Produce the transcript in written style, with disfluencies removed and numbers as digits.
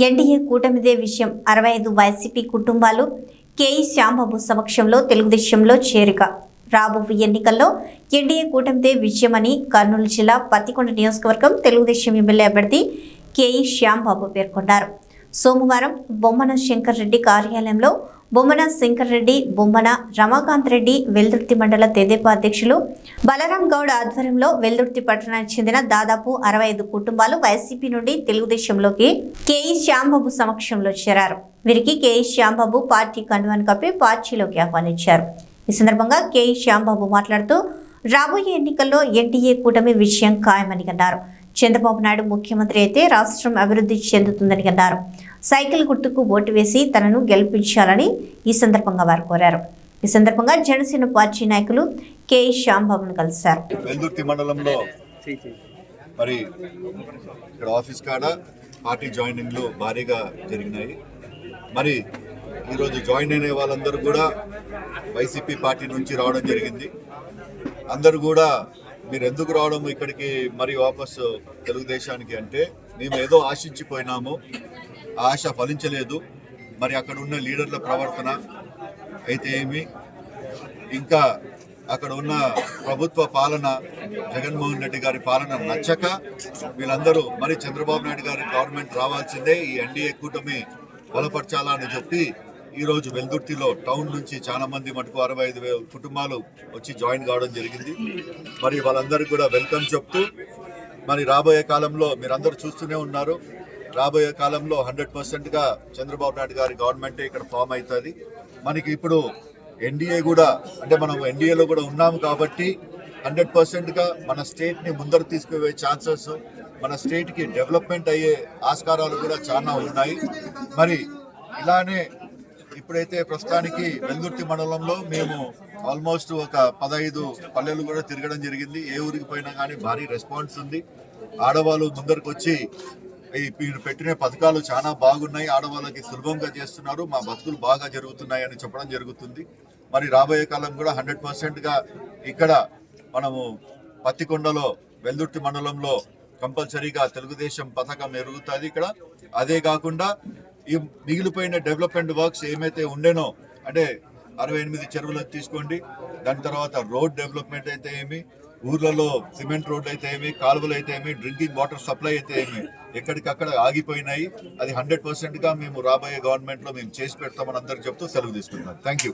NDA కూటమిదే విషయం 65 YCP కుటుంబాలు K E Shyam Babu సమక్షంలో తెలుగుదేశంలో చేరిక. రాబోయే ఎన్నికల్లో ఎన్డీఏ కూటమిదే విజయమని కర్నూలు జిల్లా పత్తికొండ నియోజకవర్గం తెలుగుదేశం ఎమ్మెల్యే అభ్యర్థి కేఈ శ్యాంబాబు పేర్కొన్నారు. సోమవారం బొమ్మన శంకర్ రెడ్డి కార్యాలయంలో బొమ్మన శంకర్ రెడ్డి, బొమ్మన రమాకాంత్ రెడ్డి వెల్దుర్తి మండల తెదేపా అధ్యక్షులు బలరాం గౌడ్ ఆధ్వర్యంలో వెల్దుర్తి పట్టణానికి చెందిన దాదాపు 65 కుటుంబాలు వైసీపీ నుండి తెలుగుదేశంలోకి కేఈ శ్యాంబాబు సమక్షంలో చేరారు. వీరికి కేఈ శ్యాంబాబు పార్టీ కండువాను కప్పి పార్టీలోకి ఆహ్వానించారు. ఈ సందర్భంగా కేఈ శ్యాంబాబు మాట్లాడుతూ రాబోయే ఎన్నికల్లో ఎన్డీఏ కూటమి విజయం ఖాయమని అన్నారు. చంద్రబాబు నాయుడు ముఖ్యమంత్రి అయితే రాష్ట్రం అభివృద్ధి చెందుతుందని అన్నారు. సైకిల్ గుర్తుకు ఓటు వేసి తనను గెలిపించాలని ఈ సందర్భంగా వారు కోరారు. ఈ సందర్భంగా జనసేన పార్టీ నాయకులు కేఈ శ్యాంబాబును కలిశారు. వెల్దుర్తి మండలంలో మరి ఇక్కడ ఆఫీస్ కాడ పార్టీ జాయినింగ్లు భారీగా జరిగినాయి. మరి ఈరోజు జాయిన్ అయిన వాళ్ళందరూ కూడా వైసీపీ పార్టీ నుంచి రావడం జరిగింది. అందరూ కూడా మీరు ఎందుకు రావడం ఇక్కడికి మరి వాపసు తెలుగుదేశానికి అంటే, మేము ఏదో ఆశించిపోయినాము, ఆశ ఫలించలేదు. మరి అక్కడ ఉన్న లీడర్ల ప్రవర్తన అయితే ఏమి, ఇంకా అక్కడ ఉన్న ప్రభుత్వ పాలన, జగన్మోహన్ రెడ్డి గారి పాలన నచ్చక వీళ్ళందరూ మరి చంద్రబాబు నాయుడు గారి గవర్నమెంట్ రావాల్సిందే, ఈ ఎన్డీఏ కూటమి బలపరచాలా అని చెప్పి ఈరోజు వెల్దుర్తిలో టౌన్ నుంచి చాలా మంది మటుకు 65,000 కుటుంబాలు వచ్చి జాయిన్ కావడం జరిగింది. మరి వాళ్ళందరికీ కూడా వెల్కమ్ చెప్తూ, మరి రాబోయే కాలంలో మీరందరూ చూస్తూనే ఉన్నారు, రాబోయే కాలంలో 100%గా చంద్రబాబు నాయుడు గారి గవర్నమెంటే ఇక్కడ ఫామ్ అవుతుంది. మనకి ఇప్పుడు ఎన్డీఏ కూడా, అంటే మనం ఎన్డీఏలో కూడా ఉన్నాము కాబట్టి 100%గా మన స్టేట్ని ముందరు తీసుకుపోయే ఛాన్సెస్, మన స్టేట్కి డెవలప్మెంట్ అయ్యే ఆస్కారాలు కూడా చాలా ఉన్నాయి. మరి ఇలానే ఇప్పుడైతే ప్రస్తుతానికి వెల్దుర్తి మండలంలో మేము ఆల్మోస్ట్ ఒక 15 పల్లెలు కూడా తిరగడం జరిగింది. ఏ ఊరికి పోయినా కానీ భారీ రెస్పాన్స్ ఉంది. ఆడవాళ్ళు ముందరికి వచ్చి మీరు పెట్టిన పథకాలు చాలా బాగున్నాయి, ఆడవాళ్ళకి సులభంగా చేస్తున్నారు, మా బతుకులు బాగా జరుగుతున్నాయి అని చెప్పడం జరుగుతుంది. మరి రాబోయే కాలం కూడా 100%గా ఇక్కడ మనము పత్తికొండలో వెల్దుర్తి మండలంలో కంపల్సరీగా తెలుగుదేశం పథకం ఎరుగుతుంది ఇక్కడ. అదే కాకుండా ఈ మిగిలిపోయిన డెవలప్మెంట్ వర్క్స్ ఏమైతే ఉండేనో, అంటే 68 చెరువులు తీసుకోండి, దాని తర్వాత రోడ్ డెవలప్మెంట్ అయితే ఏమి, ఊర్లలో సిమెంట్ రోడ్ అయితే ఏమి, కాలువలు అయితే ఏమి, డ్రింకింగ్ వాటర్ సప్లై అయితే ఏమి, ఎక్కడికక్కడ ఆగిపోయినాయి. అది 100%గా మేము రాబోయే గవర్నమెంట్లో మేము చేసి పెడతామని అందరికి చెప్తూ సెలవు తీసుకుంటున్నాం. Thank you.